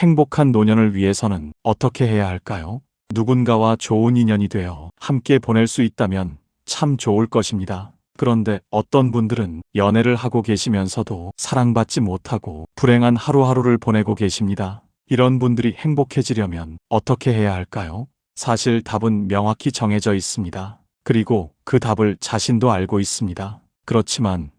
행복한 노년을 위해서는 어떻게 해야 할까요? 누군가와 좋은 인연이 되어 함께 보낼 수 있다면 참 좋을 것입니다. 그런데 어떤 분들은 연애를 하고 계시면서도 사랑받지 못하고 불행한 하루하루를 보내고 계십니다. 이런 분들이 행복해지려면 어떻게 해야 할까요? 사실 답은 명확히 정해져 있습니다. 그리고 그 답을 자신도 알고 있습니다. 그렇지만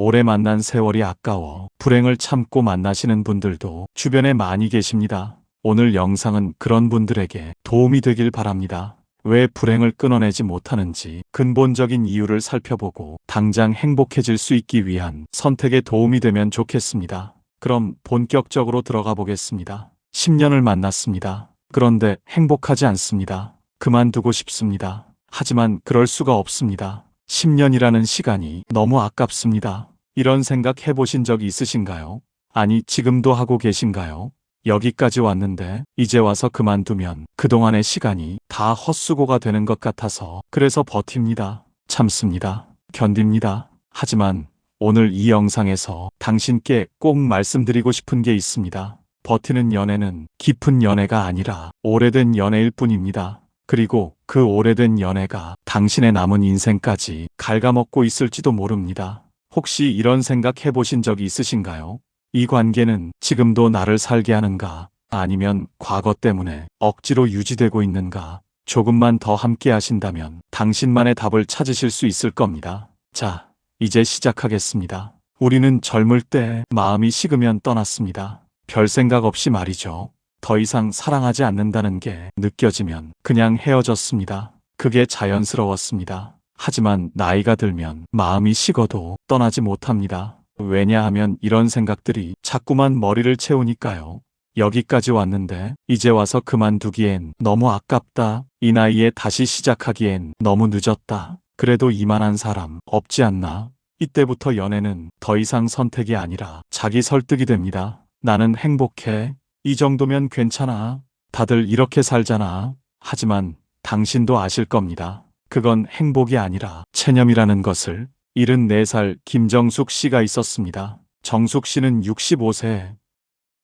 오래 만난 세월이 아까워 불행을 참고 만나시는 분들도 주변에 많이 계십니다. 오늘 영상은 그런 분들에게 도움이 되길 바랍니다. 왜 불행을 끊어내지 못하는지 근본적인 이유를 살펴보고 당장 행복해질 수 있기 위한 선택에 도움이 되면 좋겠습니다. 그럼 본격적으로 들어가 보겠습니다. 10년을 만났습니다. 그런데 행복하지 않습니다. 그만두고 싶습니다. 하지만 그럴 수가 없습니다. 10년이라는 시간이 너무 아깝습니다. 이런 생각 해보신 적 있으신가요? 아니, 지금도 하고 계신가요? 여기까지 왔는데 이제 와서 그만두면 그동안의 시간이 다 헛수고가 되는 것 같아서 그래서 버팁니다. 참습니다. 견딥니다. 하지만 오늘 이 영상에서 당신께 꼭 말씀드리고 싶은 게 있습니다. 버티는 연애는 깊은 연애가 아니라 오래된 연애일 뿐입니다. 그리고 그 오래된 연애가 당신의 남은 인생까지 갉아먹고 있을지도 모릅니다. 혹시 이런 생각 해보신 적이 있으신가요? 이 관계는 지금도 나를 살게 하는가? 아니면 과거 때문에 억지로 유지되고 있는가? 조금만 더 함께 하신다면 당신만의 답을 찾으실 수 있을 겁니다. 자, 이제 시작하겠습니다. 우리는 젊을 때 마음이 식으면 떠났습니다. 별 생각 없이 말이죠. 더 이상 사랑하지 않는다는 게 느껴지면 그냥 헤어졌습니다. 그게 자연스러웠습니다. 하지만 나이가 들면 마음이 식어도 떠나지 못합니다. 왜냐하면 이런 생각들이 자꾸만 머리를 채우니까요. 여기까지 왔는데 이제 와서 그만두기엔 너무 아깝다. 이 나이에 다시 시작하기엔 너무 늦었다. 그래도 이만한 사람 없지 않나? 이때부터 연애는 더 이상 선택이 아니라 자기 설득이 됩니다. 나는 행복해. 이 정도면 괜찮아. 다들 이렇게 살잖아. 하지만 당신도 아실 겁니다. 그건 행복이 아니라 체념이라는 것을. 74살 김정숙 씨가 있었습니다. 정숙 씨는 65세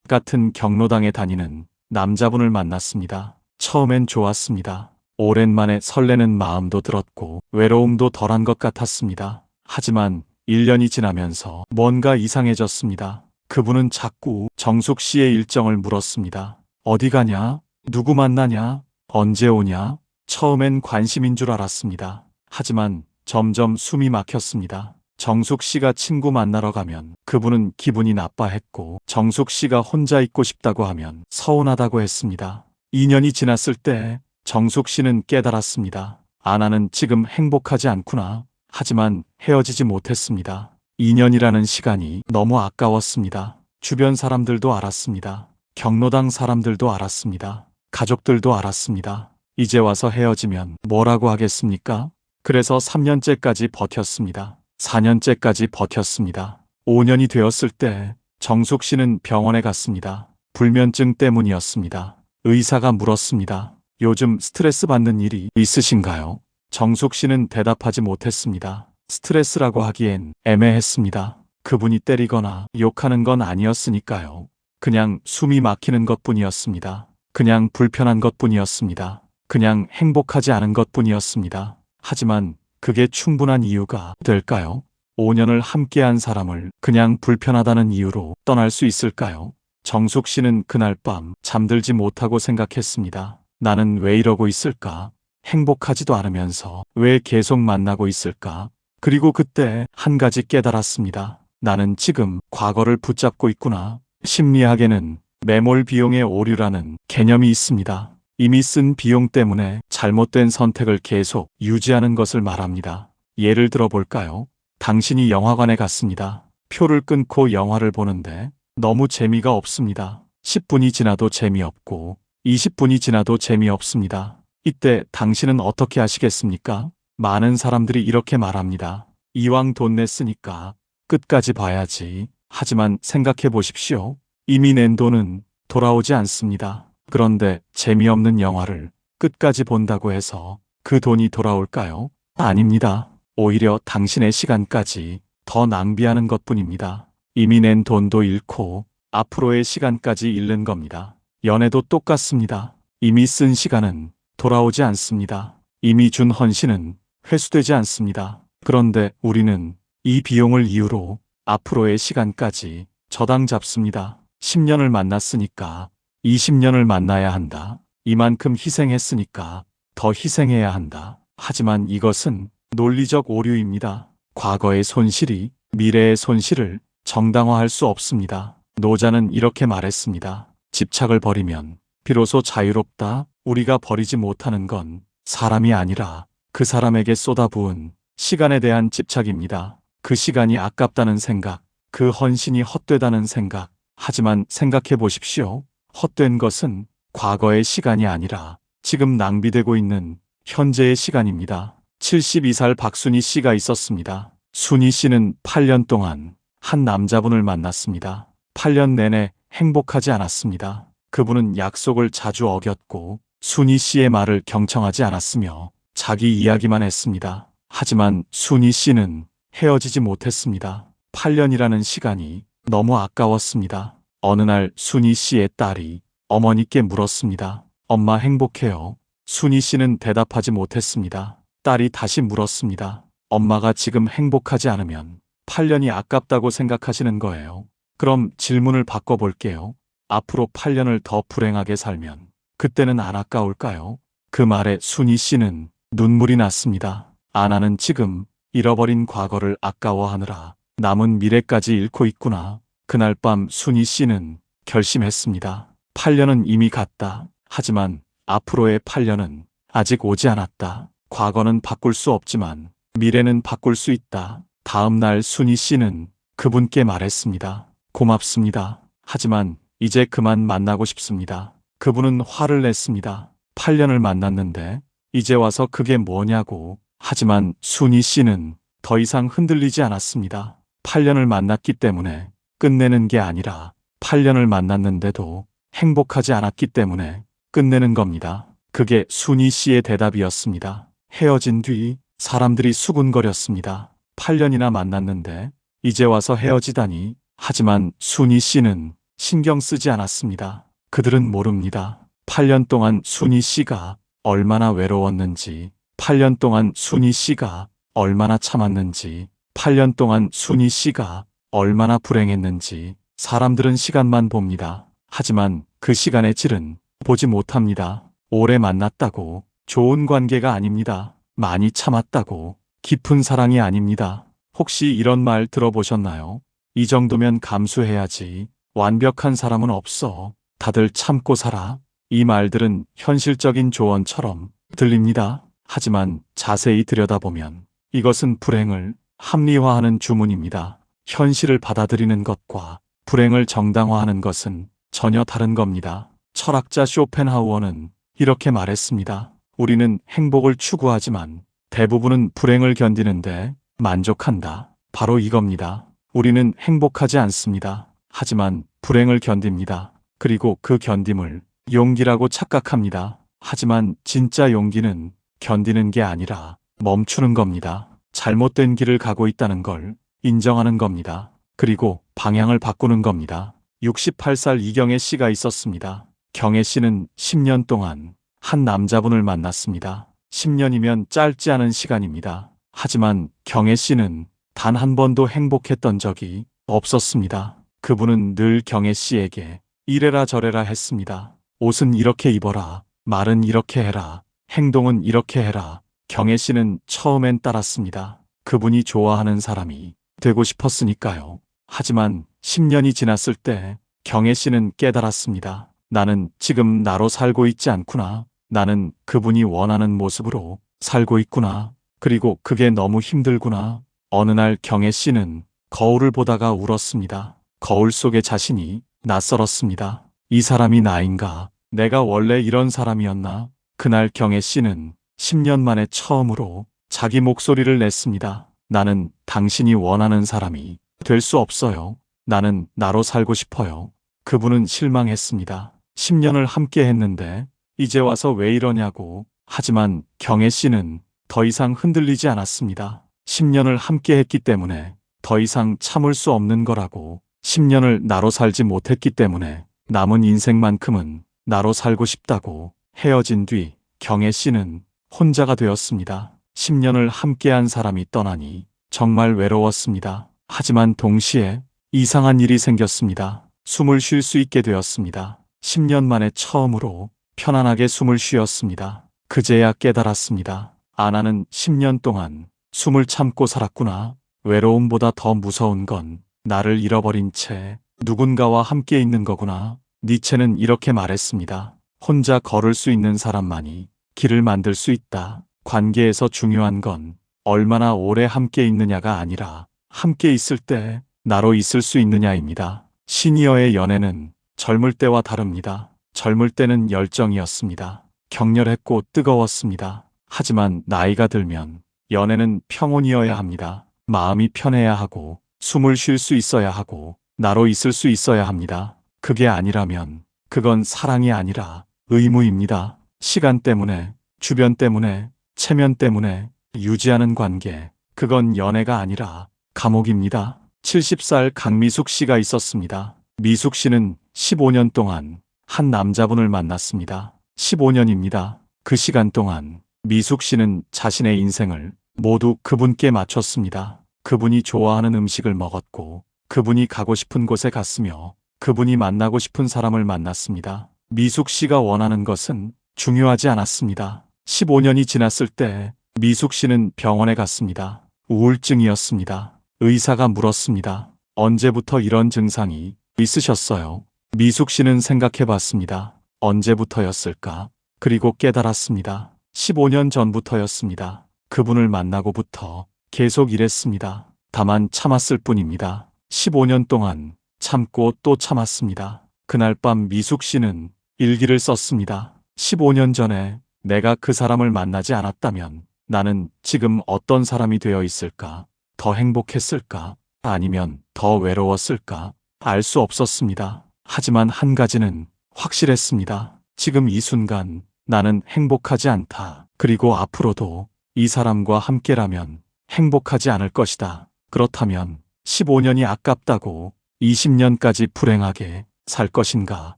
같은 경로당에 다니는 남자분을 만났습니다. 처음엔 좋았습니다. 오랜만에 설레는 마음도 들었고 외로움도 덜한 것 같았습니다. 하지만 1년이 지나면서 뭔가 이상해졌습니다. 그분은 자꾸 정숙 씨의 일정을 물었습니다. 어디 가냐? 누구 만나냐? 언제 오냐? 처음엔 관심인 줄 알았습니다. 하지만 점점 숨이 막혔습니다. 정숙 씨가 친구 만나러 가면 그분은 기분이 나빠했고 정숙 씨가 혼자 있고 싶다고 하면 서운하다고 했습니다. 2년이 지났을 때 정숙 씨는 깨달았습니다. 나는 지금 행복하지 않구나. 하지만 헤어지지 못했습니다. 2년이라는 시간이 너무 아까웠습니다. 주변 사람들도 알았습니다. 경로당 사람들도 알았습니다. 가족들도 알았습니다. 이제 와서 헤어지면 뭐라고 하겠습니까? 그래서 3년째까지 버텼습니다. 4년째까지 버텼습니다. 5년이 되었을 때 정숙 씨는 병원에 갔습니다. 불면증 때문이었습니다. 의사가 물었습니다. 요즘 스트레스 받는 일이 있으신가요? 정숙 씨는 대답하지 못했습니다. 스트레스라고 하기엔 애매했습니다. 그분이 때리거나 욕하는 건 아니었으니까요. 그냥 숨이 막히는 것뿐이었습니다. 그냥 불편한 것뿐이었습니다. 그냥 행복하지 않은 것뿐이었습니다. 하지만 그게 충분한 이유가 될까요? 5년을 함께한 사람을 그냥 불편하다는 이유로 떠날 수 있을까요? 정숙 씨는 그날 밤 잠들지 못하고 생각했습니다. 나는 왜 이러고 있을까? 행복하지도 않으면서 왜 계속 만나고 있을까? 그리고 그때 한 가지 깨달았습니다. 나는 지금 과거를 붙잡고 있구나. 심리학에는 매몰 비용의 오류라는 개념이 있습니다. 이미 쓴 비용 때문에 잘못된 선택을 계속 유지하는 것을 말합니다. 예를 들어 볼까요? 당신이 영화관에 갔습니다. 표를 끊고 영화를 보는데 너무 재미가 없습니다. 10분이 지나도 재미없고 20분이 지나도 재미없습니다. 이때 당신은 어떻게 하시겠습니까? 많은 사람들이 이렇게 말합니다. 이왕 돈 냈으니까 끝까지 봐야지. 하지만 생각해 보십시오. 이미 낸 돈은 돌아오지 않습니다. 그런데 재미없는 영화를 끝까지 본다고 해서 그 돈이 돌아올까요? 아닙니다. 오히려 당신의 시간까지 더 낭비하는 것뿐입니다. 이미 낸 돈도 잃고 앞으로의 시간까지 잃는 겁니다. 연애도 똑같습니다. 이미 쓴 시간은 돌아오지 않습니다. 이미 준 헌신은 회수되지 않습니다. 그런데 우리는 이 비용을 이유로 앞으로의 시간까지 저당 잡습니다. 10년을 만났으니까 20년을 만나야 한다. 이만큼 희생했으니까 더 희생해야 한다. 하지만 이것은 논리적 오류입니다. 과거의 손실이 미래의 손실을 정당화할 수 없습니다. 노자는 이렇게 말했습니다. 집착을 버리면 비로소 자유롭다. 우리가 버리지 못하는 건 사람이 아니라 그 사람에게 쏟아부은 시간에 대한 집착입니다. 그 시간이 아깝다는 생각, 그 헌신이 헛되다는 생각. 하지만 생각해 보십시오. 헛된 것은 과거의 시간이 아니라 지금 낭비되고 있는 현재의 시간입니다. 72살 박순희 씨가 있었습니다. 순희 씨는 8년 동안 한 남자분을 만났습니다. 8년 내내 행복하지 않았습니다. 그분은 약속을 자주 어겼고 순희 씨의 말을 경청하지 않았으며 자기 이야기만 했습니다. 하지만 순희 씨는 헤어지지 못했습니다. 8년이라는 시간이 너무 아까웠습니다. 어느 날 순희 씨의 딸이 어머니께 물었습니다. 엄마 행복해요? 순희 씨는 대답하지 못했습니다. 딸이 다시 물었습니다. 엄마가 지금 행복하지 않으면 8년이 아깝다고 생각하시는 거예요. 그럼 질문을 바꿔볼게요. 앞으로 8년을 더 불행하게 살면 그때는 안 아까울까요? 그 말에 순희 씨는 눈물이 났습니다. 아나는 지금 잃어버린 과거를 아까워하느라 남은 미래까지 잃고 있구나. 그날 밤 순희 씨는 결심했습니다. 8년은 이미 갔다. 하지만 앞으로의 8년은 아직 오지 않았다. 과거는 바꿀 수 없지만 미래는 바꿀 수 있다. 다음 날 순희 씨는 그분께 말했습니다. 고맙습니다. 하지만 이제 그만 만나고 싶습니다. 그분은 화를 냈습니다. 8년을 만났는데 이제 와서 그게 뭐냐고. 하지만 순희 씨는 더 이상 흔들리지 않았습니다. 8년을 만났기 때문에 끝내는 게 아니라 8년을 만났는데도 행복하지 않았기 때문에 끝내는 겁니다. 그게 순희 씨의 대답이었습니다. 헤어진 뒤 사람들이 수군거렸습니다. 8년이나 만났는데 이제 와서 헤어지다니. 하지만 순희 씨는 신경 쓰지 않았습니다. 그들은 모릅니다. 8년 동안 순희 씨가 얼마나 외로웠는지, 8년 동안 순희 씨가 얼마나 참았는지, 8년 동안 순희 씨가 얼마나 불행했는지. 사람들은 시간만 봅니다. 하지만 그 시간의 질은 보지 못합니다. 오래 만났다고 좋은 관계가 아닙니다. 많이 참았다고 깊은 사랑이 아닙니다. 혹시 이런 말 들어보셨나요? 이 정도면 감수해야지. 완벽한 사람은 없어. 다들 참고 살아. 이 말들은 현실적인 조언처럼 들립니다. 하지만 자세히 들여다보면 이것은 불행을 합리화하는 주문입니다. 현실을 받아들이는 것과 불행을 정당화하는 것은 전혀 다른 겁니다. 철학자 쇼펜하우어는 이렇게 말했습니다. 우리는 행복을 추구하지만 대부분은 불행을 견디는데 만족한다. 바로 이겁니다. 우리는 행복하지 않습니다. 하지만 불행을 견딥니다. 그리고 그 견딤을 용기라고 착각합니다. 하지만 진짜 용기는 견디는 게 아니라 멈추는 겁니다. 잘못된 길을 가고 있다는 걸 인정하는 겁니다. 그리고 방향을 바꾸는 겁니다. 68살 이경애 씨가 있었습니다. 경애 씨는 10년 동안 한 남자분을 만났습니다. 10년이면 짧지 않은 시간입니다. 하지만 경애 씨는 단 한 번도 행복했던 적이 없었습니다. 그분은 늘 경애 씨에게 이래라 저래라 했습니다. 옷은 이렇게 입어라. 말은 이렇게 해라. 행동은 이렇게 해라. 경애 씨는 처음엔 따랐습니다. 그분이 좋아하는 사람이 되고 싶었으니까요. 하지만 10년이 지났을 때 경애 씨는 깨달았습니다. 나는 지금 나로 살고 있지 않구나. 나는 그분이 원하는 모습으로 살고 있구나. 그리고 그게 너무 힘들구나. 어느 날 경애 씨는 거울을 보다가 울었습니다. 거울 속의 자신이 낯설었습니다. 이 사람이 나인가? 내가 원래 이런 사람이었나? 그날 경애 씨는 10년 만에 처음으로 자기 목소리를 냈습니다. 나는 당신이 원하는 사람이 될 수 없어요. 나는 나로 살고 싶어요. 그분은 실망했습니다. 10년을 함께 했는데 이제 와서 왜 이러냐고. 하지만 경애 씨는 더 이상 흔들리지 않았습니다. 10년을 함께 했기 때문에 더 이상 참을 수 없는 거라고. 10년을 나로 살지 못했기 때문에 남은 인생만큼은 나로 살고 싶다고 헤어진 뒤 경혜 씨는 혼자가 되었습니다. 10년을 함께한 사람이 떠나니 정말 외로웠습니다. 하지만 동시에 이상한 일이 생겼습니다. 숨을 쉴 수 있게 되었습니다. 10년 만에 처음으로 편안하게 숨을 쉬었습니다. 그제야 깨달았습니다. 아나는 10년 동안 숨을 참고 살았구나. 외로움보다 더 무서운 건 나를 잃어버린 채 누군가와 함께 있는 거구나. 니체는 이렇게 말했습니다. 혼자 걸을 수 있는 사람만이 길을 만들 수 있다. 관계에서 중요한 건 얼마나 오래 함께 있느냐가 아니라 함께 있을 때 나로 있을 수 있느냐입니다. 시니어의 연애는 젊을 때와 다릅니다. 젊을 때는 열정이었습니다. 격렬했고 뜨거웠습니다. 하지만 나이가 들면 연애는 평온이어야 합니다. 마음이 편해야 하고 숨을 쉴 수 있어야 하고 나로 있을 수 있어야 합니다. 그게 아니라면 그건 사랑이 아니라 의무입니다. 시간 때문에, 주변 때문에, 체면 때문에 유지하는 관계, 그건 연애가 아니라 감옥입니다. 70살 강미숙 씨가 있었습니다. 미숙 씨는 15년 동안 한 남자분을 만났습니다. 15년입니다. 그 시간 동안 미숙 씨는 자신의 인생을 모두 그분께 맞췄습니다. 그분이 좋아하는 음식을 먹었고, 그분이 가고 싶은 곳에 갔으며, 그분이 만나고 싶은 사람을 만났습니다. 미숙 씨가 원하는 것은 중요하지 않았습니다. 15년이 지났을 때 미숙 씨는 병원에 갔습니다. 우울증이었습니다. 의사가 물었습니다. 언제부터 이런 증상이 있으셨어요? 미숙 씨는 생각해 봤습니다. 언제부터였을까? 그리고 깨달았습니다. 15년 전부터였습니다. 그분을 만나고부터 계속 이랬습니다. 다만 참았을 뿐입니다. 15년 동안 참고 또 참았습니다. 그날 밤 미숙 씨는 일기를 썼습니다. 15년 전에 내가 그 사람을 만나지 않았다면 나는 지금 어떤 사람이 되어 있을까? 더 행복했을까? 아니면 더 외로웠을까? 알 수 없었습니다. 하지만 한 가지는 확실했습니다. 지금 이 순간 나는 행복하지 않다. 그리고 앞으로도 이 사람과 함께라면 행복하지 않을 것이다. 그렇다면 15년이 아깝다고 20년까지 불행하게 살 것인가?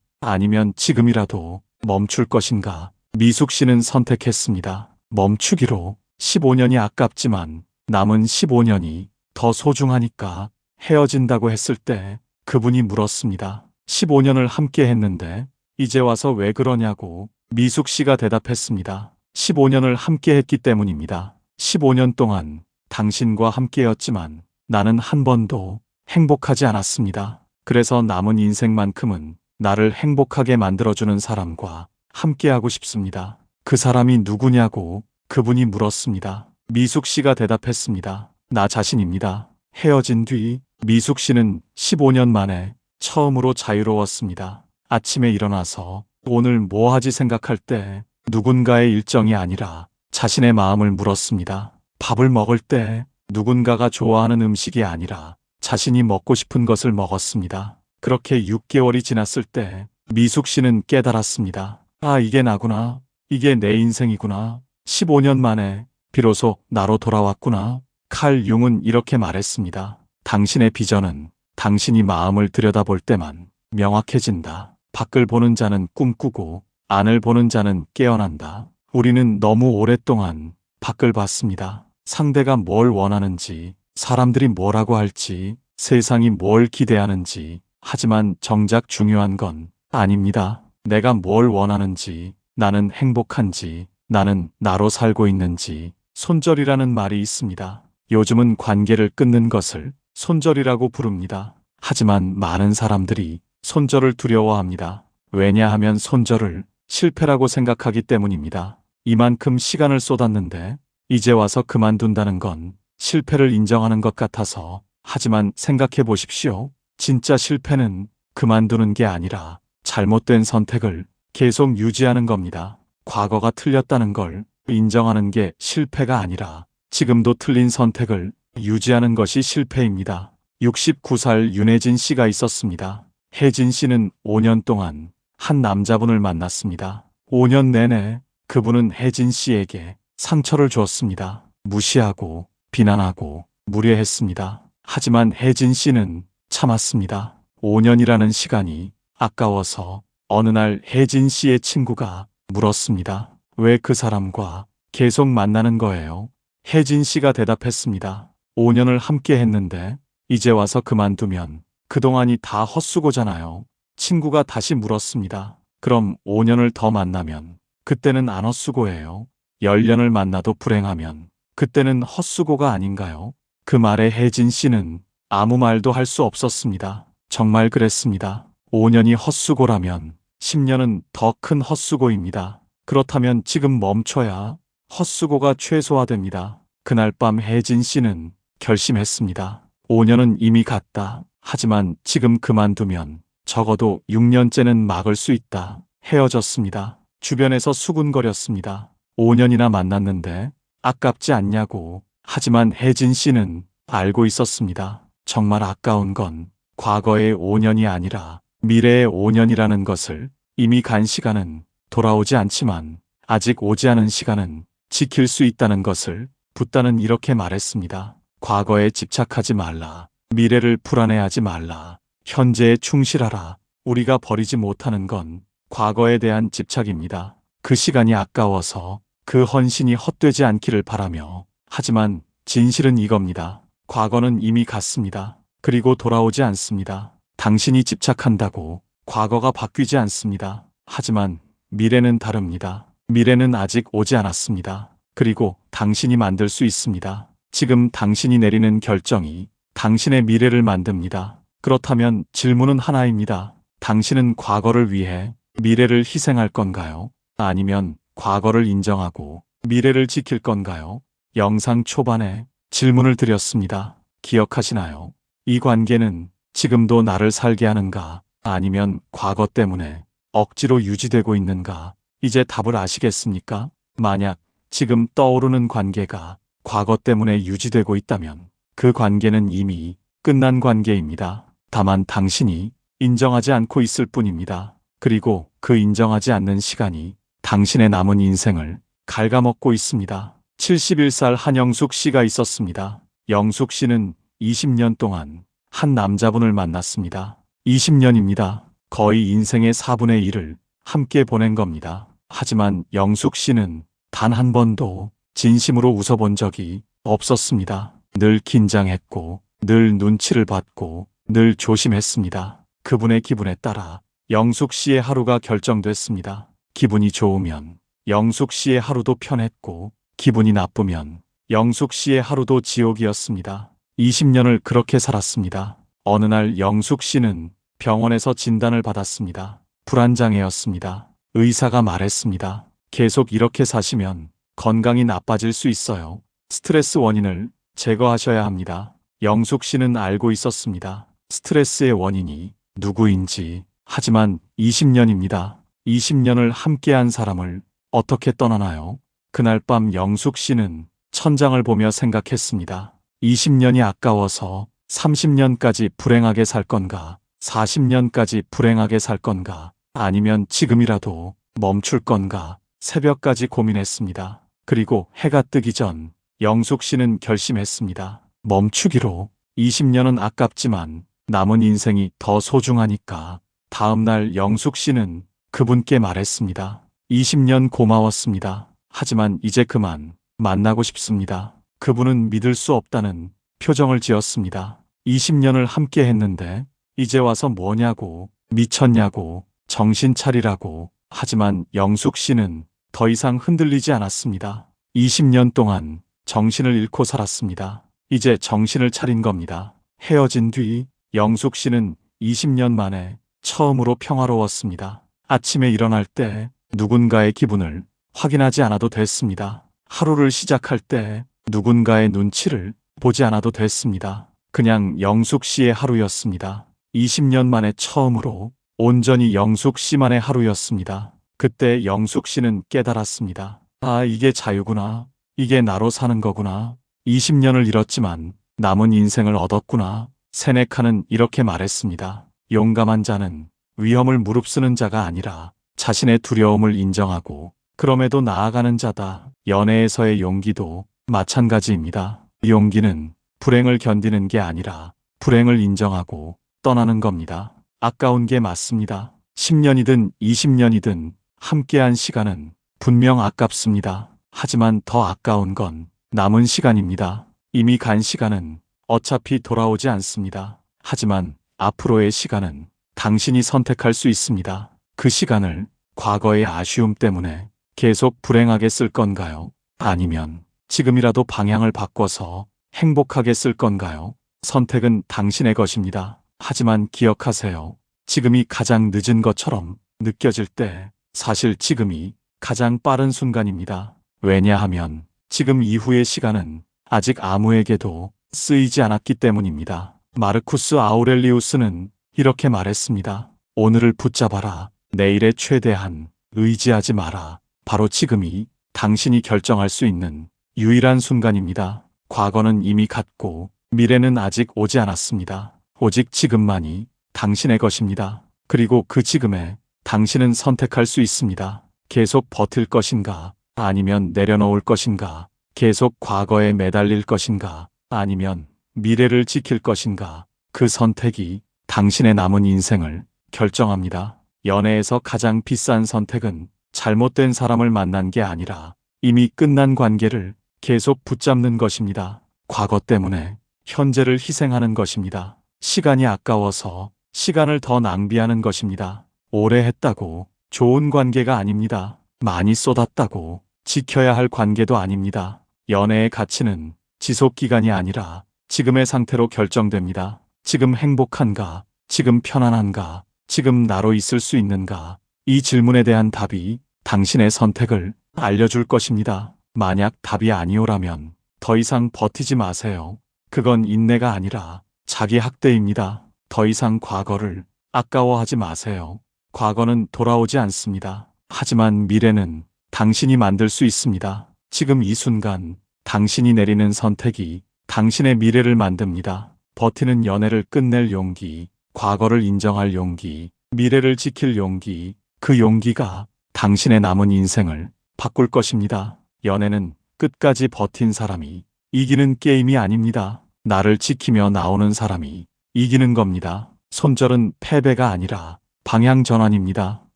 아니면 지금이라도 멈출 것인가? 미숙 씨는 선택했습니다. 멈추기로. 15년이 아깝지만 남은 15년이 더 소중하니까. 헤어진다고 했을 때 그분이 물었습니다. 15년을 함께 했는데 이제 와서 왜 그러냐고. 미숙 씨가 대답했습니다. 15년을 함께 했기 때문입니다. 15년 동안 당신과 함께였지만 나는 한 번도 행복하지 않았습니다. 그래서 남은 인생만큼은 나를 행복하게 만들어주는 사람과 함께하고 싶습니다. 그 사람이 누구냐고 그분이 물었습니다. 미숙 씨가 대답했습니다. 나 자신입니다. 헤어진 뒤 미숙 씨는 15년 만에 처음으로 자유로웠습니다. 아침에 일어나서 오늘 뭐 하지 생각할 때 누군가의 일정이 아니라 자신의 마음을 물었습니다. 밥을 먹을 때 누군가가 좋아하는 음식이 아니라 자신이 먹고 싶은 것을 먹었습니다. 그렇게 6개월이 지났을 때 미숙 씨는 깨달았습니다. 아, 이게 나구나. 이게 내 인생이구나. 15년 만에 비로소 나로 돌아왔구나. 칼 융은 이렇게 말했습니다. 당신의 비전은 당신이 마음을 들여다볼 때만 명확해진다. 밖을 보는 자는 꿈꾸고 안을 보는 자는 깨어난다. 우리는 너무 오랫동안 밖을 봤습니다. 상대가 뭘 원하는지, 사람들이 뭐라고 할지, 세상이 뭘 기대하는지. 하지만 정작 중요한 건 아닙니다. 내가 뭘 원하는지, 나는 행복한지, 나는 나로 살고 있는지. 손절이라는 말이 있습니다. 요즘은 관계를 끊는 것을 손절이라고 부릅니다. 하지만 많은 사람들이 손절을 두려워합니다. 왜냐하면 손절을 실패라고 생각하기 때문입니다. 이만큼 시간을 쏟았는데 이제 와서 그만둔다는 건 실패를 인정하는 것 같아서. 하지만 생각해 보십시오. 진짜 실패는 그만두는 게 아니라 잘못된 선택을 계속 유지하는 겁니다. 과거가 틀렸다는 걸 인정하는 게 실패가 아니라 지금도 틀린 선택을 유지하는 것이 실패입니다. 69살 윤혜진 씨가 있었습니다. 혜진 씨는 5년 동안 한 남자분을 만났습니다. 5년 내내 그분은 혜진 씨에게 상처를 주었습니다. 무시하고 비난하고 무례했습니다. 하지만 혜진 씨는 참았습니다. 5년이라는 시간이 아까워서 어느 날 혜진 씨의 친구가 물었습니다. 왜 그 사람과 계속 만나는 거예요? 혜진 씨가 대답했습니다. 5년을 함께 했는데 이제 와서 그만두면 그동안이 다 헛수고잖아요. 친구가 다시 물었습니다. 그럼 5년을 더 만나면 그때는 안 헛수고예요. 10년을 만나도 불행하면 그때는 헛수고가 아닌가요? 그 말에 혜진 씨는 아무 말도 할 수 없었습니다. 정말 그랬습니다. 5년이 헛수고라면 10년은 더 큰 헛수고입니다. 그렇다면 지금 멈춰야 헛수고가 최소화됩니다. 그날 밤 혜진 씨는 결심했습니다. 5년은 이미 갔다. 하지만 지금 그만두면 적어도 6년째는 막을 수 있다. 헤어졌습니다. 주변에서 수군거렸습니다. 5년이나 만났는데 아깝지 않냐고. 하지만 혜진 씨는 알고 있었습니다. 정말 아까운 건 과거의 5년이 아니라 미래의 5년이라는 것을. 이미 간 시간은 돌아오지 않지만 아직 오지 않은 시간은 지킬 수 있다는 것을. 붓다는 이렇게 말했습니다. 과거에 집착하지 말라. 미래를 불안해하지 말라. 현재에 충실하라. 우리가 버리지 못하는 건 과거에 대한 집착입니다. 그 시간이 아까워서 그 헌신이 헛되지 않기를 바라며. 하지만 진실은 이겁니다. 과거는 이미 갔습니다. 그리고 돌아오지 않습니다. 당신이 집착한다고 과거가 바뀌지 않습니다. 하지만 미래는 다릅니다. 미래는 아직 오지 않았습니다. 그리고 당신이 만들 수 있습니다. 지금 당신이 내리는 결정이 당신의 미래를 만듭니다. 그렇다면 질문은 하나입니다. 당신은 과거를 위해 미래를 희생할 건가요? 아니면 과거를 인정하고 미래를 지킬 건가요? 영상 초반에 질문을 드렸습니다. 기억하시나요? 이 관계는 지금도 나를 살게 하는가? 아니면 과거 때문에 억지로 유지되고 있는가? 이제 답을 아시겠습니까? 만약 지금 떠오르는 관계가 과거 때문에 유지되고 있다면 그 관계는 이미 끝난 관계입니다. 다만 당신이 인정하지 않고 있을 뿐입니다. 그리고 그 인정하지 않는 시간이 당신의 남은 인생을 갉아먹고 있습니다. 71살 한영숙 씨가 있었습니다. 영숙 씨는 20년 동안 한 남자분을 만났습니다. 20년입니다. 거의 인생의 4분의 1을 함께 보낸 겁니다. 하지만 영숙 씨는 단 한 번도 진심으로 웃어본 적이 없었습니다. 늘 긴장했고, 늘 눈치를 받고, 늘 조심했습니다. 그분의 기분에 따라 영숙 씨의 하루가 결정됐습니다. 기분이 좋으면 영숙 씨의 하루도 편했고, 기분이 나쁘면 영숙 씨의 하루도 지옥이었습니다. 20년을 그렇게 살았습니다. 어느 날 영숙 씨는 병원에서 진단을 받았습니다. 불안장애였습니다. 의사가 말했습니다. 계속 이렇게 사시면 건강이 나빠질 수 있어요. 스트레스 원인을 제거하셔야 합니다. 영숙 씨는 알고 있었습니다. 스트레스의 원인이 누구인지. 하지만 20년입니다. 20년을 함께한 사람을 어떻게 떠나나요? 그날 밤 영숙 씨는 천장을 보며 생각했습니다. 20년이 아까워서 30년까지 불행하게 살 건가? 40년까지 불행하게 살 건가? 아니면 지금이라도 멈출 건가? 새벽까지 고민했습니다. 그리고 해가 뜨기 전 영숙 씨는 결심했습니다. 멈추기로. 20년은 아깝지만 남은 인생이 더 소중하니까. 다음 날 영숙 씨는 그분께 말했습니다. 20년 고마웠습니다. 하지만 이제 그만 만나고 싶습니다. 그분은 믿을 수 없다는 표정을 지었습니다. 20년을 함께 했는데 이제 와서 뭐냐고, 미쳤냐고, 정신 차리라고. 하지만 영숙 씨는 더 이상 흔들리지 않았습니다. 20년 동안 정신을 잃고 살았습니다. 이제 정신을 차린 겁니다. 헤어진 뒤 영숙 씨는 20년 만에 처음으로 평화로웠습니다. 아침에 일어날 때 누군가의 기분을 확인하지 않아도 됐습니다. 하루를 시작할 때 누군가의 눈치를 보지 않아도 됐습니다. 그냥 영숙 씨의 하루였습니다. 20년 만에 처음으로 온전히 영숙 씨만의 하루였습니다. 그때 영숙 씨는 깨달았습니다. 아, 이게 자유구나. 이게 나로 사는 거구나. 20년을 잃었지만 남은 인생을 얻었구나. 세네카는 이렇게 말했습니다. 용감한 자는 위험을 무릅쓰는 자가 아니라 자신의 두려움을 인정하고 그럼에도 나아가는 자다. 연애에서의 용기도 마찬가지입니다. 용기는 불행을 견디는 게 아니라 불행을 인정하고 떠나는 겁니다. 아까운 게 맞습니다. 10년이든 20년이든 함께한 시간은 분명 아깝습니다. 하지만 더 아까운 건 남은 시간입니다. 이미 간 시간은 어차피 돌아오지 않습니다. 하지만 앞으로의 시간은 당신이 선택할 수 있습니다. 그 시간을 과거의 아쉬움 때문에 계속 불행하게 쓸 건가요? 아니면 지금이라도 방향을 바꿔서 행복하게 쓸 건가요? 선택은 당신의 것입니다. 하지만 기억하세요. 지금이 가장 늦은 것처럼 느껴질 때 사실 지금이 가장 빠른 순간입니다. 왜냐하면 지금 이후의 시간은 아직 아무에게도 쓰이지 않았기 때문입니다. 마르쿠스 아우렐리우스는 이렇게 말했습니다. 오늘을 붙잡아라. 내일의 최대한 의지하지 마라. 바로 지금이 당신이 결정할 수 있는 유일한 순간입니다. 과거는 이미 갔고 미래는 아직 오지 않았습니다. 오직 지금만이 당신의 것입니다. 그리고 그 지금에 당신은 선택할 수 있습니다. 계속 버틸 것인가? 아니면 내려놓을 것인가? 계속 과거에 매달릴 것인가? 아니면 미래를 지킬 것인가? 그 선택이 당신의 남은 인생을 결정합니다. 연애에서 가장 비싼 선택은 잘못된 사람을 만난 게 아니라 이미 끝난 관계를 계속 붙잡는 것입니다. 과거 때문에 현재를 희생하는 것입니다. 시간이 아까워서 시간을 더 낭비하는 것입니다. 오래 했다고 좋은 관계가 아닙니다. 많이 쏟았다고 지켜야 할 관계도 아닙니다. 연애의 가치는 지속기간이 아니라 지금의 상태로 결정됩니다. 지금 행복한가? 지금 편안한가? 지금 나로 있을 수 있는가? 이 질문에 대한 답이 당신의 선택을 알려줄 것입니다. 만약 답이 아니오라면 더 이상 버티지 마세요. 그건 인내가 아니라 자기 학대입니다. 더 이상 과거를 아까워하지 마세요. 과거는 돌아오지 않습니다. 하지만 미래는 당신이 만들 수 있습니다. 지금 이 순간 당신이 내리는 선택이 당신의 미래를 만듭니다. 버티는 연애를 끝낼 용기, 과거를 인정할 용기, 미래를 지킬 용기, 그 용기가 당신의 남은 인생을 바꿀 것입니다. 연애는 끝까지 버틴 사람이 이기는 게임이 아닙니다. 나를 지키며 나오는 사람이 이기는 겁니다. 손절은 패배가 아니라 방향 전환입니다.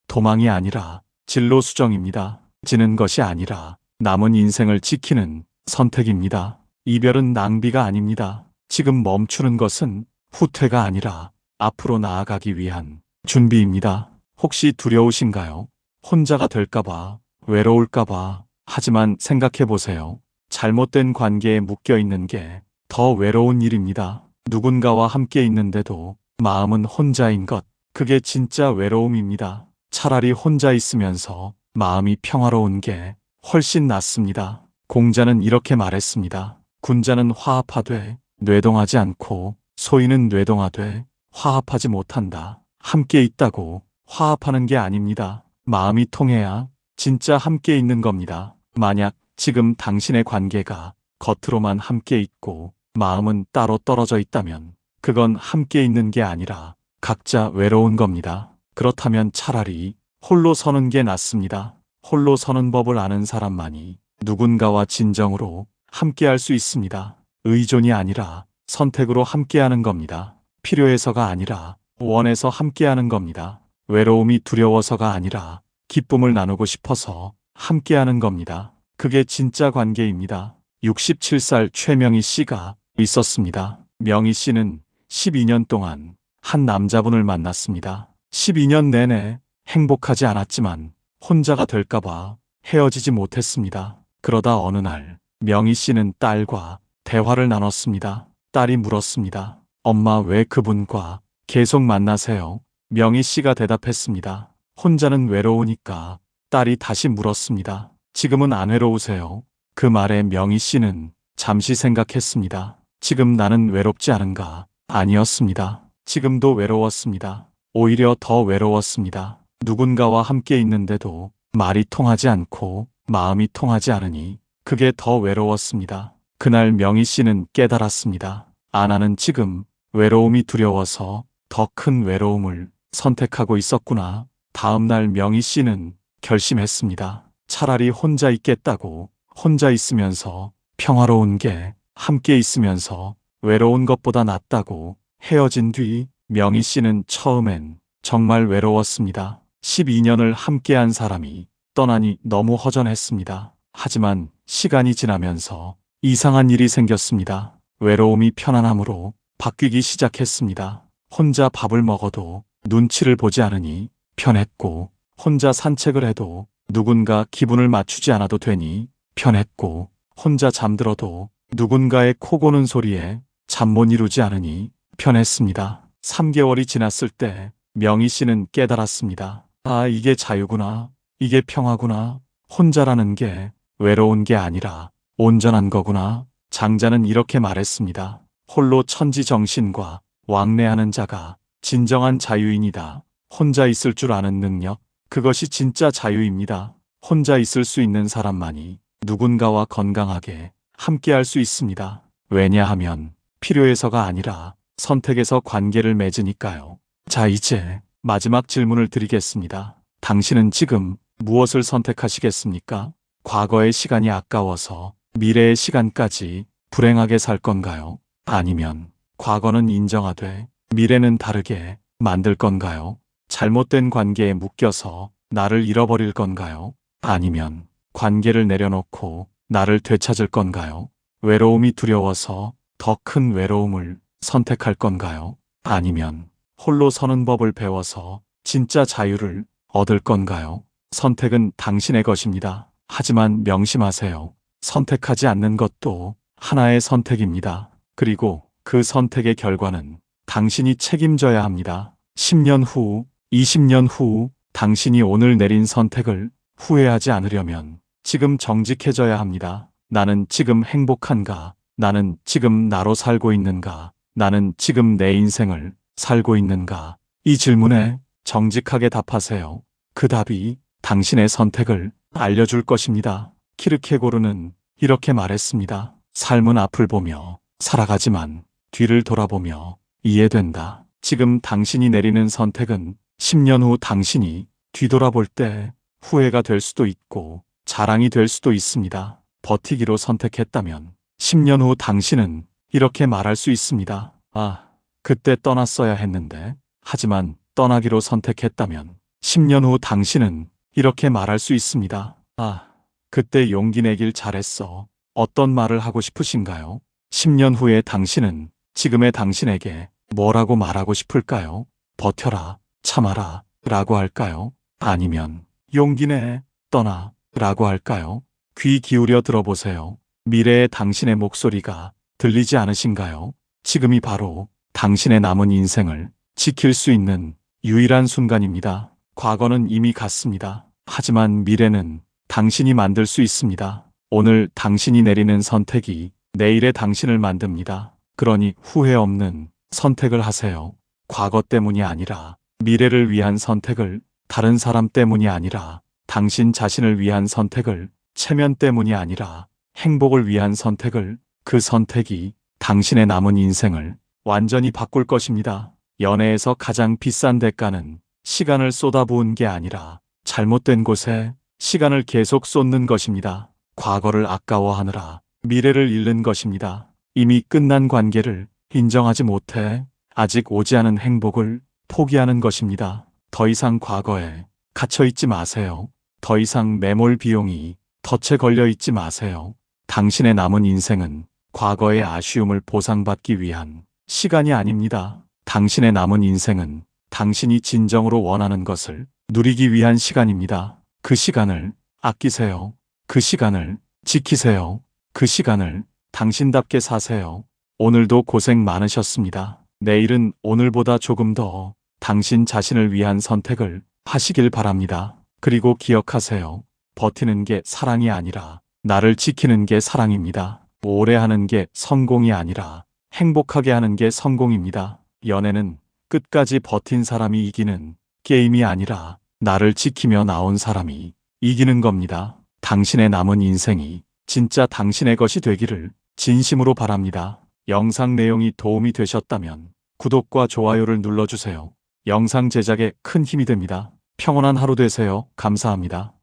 도망이 아니라 진로 수정입니다. 지는 것이 아니라 남은 인생을 지키는 선택입니다. 이별은 낭비가 아닙니다. 지금 멈추는 것은 후퇴가 아니라 앞으로 나아가기 위한 준비입니다. 혹시 두려우신가요? 혼자가 될까봐, 외로울까봐. 하지만 생각해보세요. 잘못된 관계에 묶여 있는 게 더 외로운 일입니다. 누군가와 함께 있는데도 마음은 혼자인 것. 그게 진짜 외로움입니다. 차라리 혼자 있으면서 마음이 평화로운 게 훨씬 낫습니다. 공자는 이렇게 말했습니다. 군자는 화합하되 뇌동하지 않고 소인은 뇌동하되 화합하지 못한다. 함께 있다고 화합하는 게 아닙니다. 마음이 통해야 진짜 함께 있는 겁니다. 만약 지금 당신의 관계가 겉으로만 함께 있고 마음은 따로 떨어져 있다면 그건 함께 있는 게 아니라 각자 외로운 겁니다. 그렇다면 차라리 홀로 서는 게 낫습니다. 홀로 서는 법을 아는 사람만이 누군가와 진정으로 함께할 수 있습니다. 의존이 아니라 선택으로 함께하는 겁니다. 필요해서가 아니라 원해서 함께하는 겁니다. 외로움이 두려워서가 아니라 기쁨을 나누고 싶어서 함께하는 겁니다. 그게 진짜 관계입니다. 67살 최명희 씨가 있었습니다. 명희 씨는 12년 동안 한 남자분을 만났습니다. 12년 내내 행복하지 않았지만 혼자가 될까봐 헤어지지 못했습니다. 그러다 어느 날 명희 씨는 딸과 대화를 나눴습니다. 딸이 물었습니다. 엄마, 왜 그분과 계속 만나세요? 명희 씨가 대답했습니다. 혼자는 외로우니까. 딸이 다시 물었습니다. 지금은 안 외로우세요? 그 말에 명희 씨는 잠시 생각했습니다. 지금 나는 외롭지 않은가? 아니었습니다. 지금도 외로웠습니다. 오히려 더 외로웠습니다. 누군가와 함께 있는데도 말이 통하지 않고 마음이 통하지 않으니 그게 더 외로웠습니다. 그날 명희 씨는 깨달았습니다. 나는 지금 외로움이 두려워서 더 큰 외로움을 선택하고 있었구나. 다음 날 명희 씨는 결심했습니다. 차라리 혼자 있겠다고. 혼자 있으면서 평화로운 게 함께 있으면서 외로운 것보다 낫다고. 헤어진 뒤 명희 씨는 처음엔 정말 외로웠습니다. 12년을 함께한 사람이 떠나니 너무 허전했습니다. 하지만 시간이 지나면서 이상한 일이 생겼습니다. 외로움이 편안함으로 바뀌기 시작했습니다. 혼자 밥을 먹어도 눈치를 보지 않으니 편했고, 혼자 산책을 해도 누군가 기분을 맞추지 않아도 되니 편했고, 혼자 잠들어도 누군가의 코 고는 소리에 잠 못 이루지 않으니 편했습니다. 3개월이 지났을 때 명희 씨는 깨달았습니다. 아, 이게 자유구나. 이게 평화구나. 혼자라는 게 외로운 게 아니라 온전한 거구나. 장자는 이렇게 말했습니다. 홀로 천지정신과 왕래하는 자가 진정한 자유인이다. 혼자 있을 줄 아는 능력, 그것이 진짜 자유입니다. 혼자 있을 수 있는 사람만이 누군가와 건강하게 함께할 수 있습니다. 왜냐하면 필요해서가 아니라 선택해서 관계를 맺으니까요. 자, 이제 마지막 질문을 드리겠습니다. 당신은 지금 무엇을 선택하시겠습니까? 과거의 시간이 아까워서 미래의 시간까지 불행하게 살 건가요? 아니면 과거는 인정하되 미래는 다르게 만들 건가요? 잘못된 관계에 묶여서 나를 잃어버릴 건가요? 아니면 관계를 내려놓고 나를 되찾을 건가요? 외로움이 두려워서 더 큰 외로움을 선택할 건가요? 아니면 홀로 서는 법을 배워서 진짜 자유를 얻을 건가요? 선택은 당신의 것입니다. 하지만 명심하세요. 선택하지 않는 것도 하나의 선택입니다. 그리고 그 선택의 결과는 당신이 책임져야 합니다. 10년 후, 20년 후 당신이 오늘 내린 선택을 후회하지 않으려면 지금 정직해져야 합니다. 나는 지금 행복한가? 나는 지금 나로 살고 있는가? 나는 지금 내 인생을 살고 있는가? 이 질문에 정직하게 답하세요. 그 답이 당신의 선택을 알려줄 것입니다. 키르케고르는 이렇게 말했습니다. 삶은 앞을 보며 살아가지만 뒤를 돌아보며 이해된다. 지금 당신이 내리는 선택은 10년 후 당신이 뒤돌아볼 때 후회가 될 수도 있고 자랑이 될 수도 있습니다. 버티기로 선택했다면 10년 후 당신은 이렇게 말할 수 있습니다. 아, 그때 떠났어야 했는데. 하지만 떠나기로 선택했다면 10년 후 당신은 이렇게 말할 수 있습니다. 아, 그때 용기 내길 잘했어. 어떤 말을 하고 싶으신가요? 10년 후에 당신은 지금의 당신에게 뭐라고 말하고 싶을까요? 버텨라, 참아라 라고 할까요? 아니면 용기 내, 떠나 라고 할까요? 귀 기울여 들어보세요. 미래의 당신의 목소리가 들리지 않으신가요? 지금이 바로 당신의 남은 인생을 지킬 수 있는 유일한 순간입니다. 과거는 이미 갔습니다. 하지만 미래는 당신이 만들 수 있습니다. 오늘 당신이 내리는 선택이 내일의 당신을 만듭니다. 그러니 후회 없는 선택을 하세요. 과거 때문이 아니라 미래를 위한 선택을, 다른 사람 때문이 아니라 당신 자신을 위한 선택을, 체면 때문이 아니라 행복을 위한 선택을, 그 선택이 당신의 남은 인생을 완전히 바꿀 것입니다. 연애에서 가장 비싼 대가는 시간을 쏟아부은 게 아니라 잘못된 곳에 시간을 계속 쏟는 것입니다. 과거를 아까워하느라 미래를 잃는 것입니다. 이미 끝난 관계를 인정하지 못해 아직 오지 않은 행복을 포기하는 것입니다. 더 이상 과거에 갇혀 있지 마세요. 더 이상 매몰 비용이 덫에 걸려 있지 마세요. 당신의 남은 인생은 과거의 아쉬움을 보상받기 위한 시간이 아닙니다. 당신의 남은 인생은 당신이 진정으로 원하는 것을 누리기 위한 시간입니다. 그 시간을 아끼세요. 그 시간을 지키세요. 그 시간을 당신답게 사세요. 오늘도 고생 많으셨습니다. 내일은 오늘보다 조금 더 당신 자신을 위한 선택을 하시길 바랍니다. 그리고 기억하세요. 버티는 게 사랑이 아니라 나를 지키는 게 사랑입니다. 오래 하는 게 성공이 아니라 행복하게 하는 게 성공입니다. 연애는 끝까지 버틴 사람이 이기는 게임이 아니라 나를 지키며 나온 사람이 이기는 겁니다. 당신의 남은 인생이 진짜 당신의 것이 되기를 진심으로 바랍니다. 영상 내용이 도움이 되셨다면 구독과 좋아요를 눌러주세요. 영상 제작에 큰 힘이 됩니다. 평온한 하루 되세요. 감사합니다.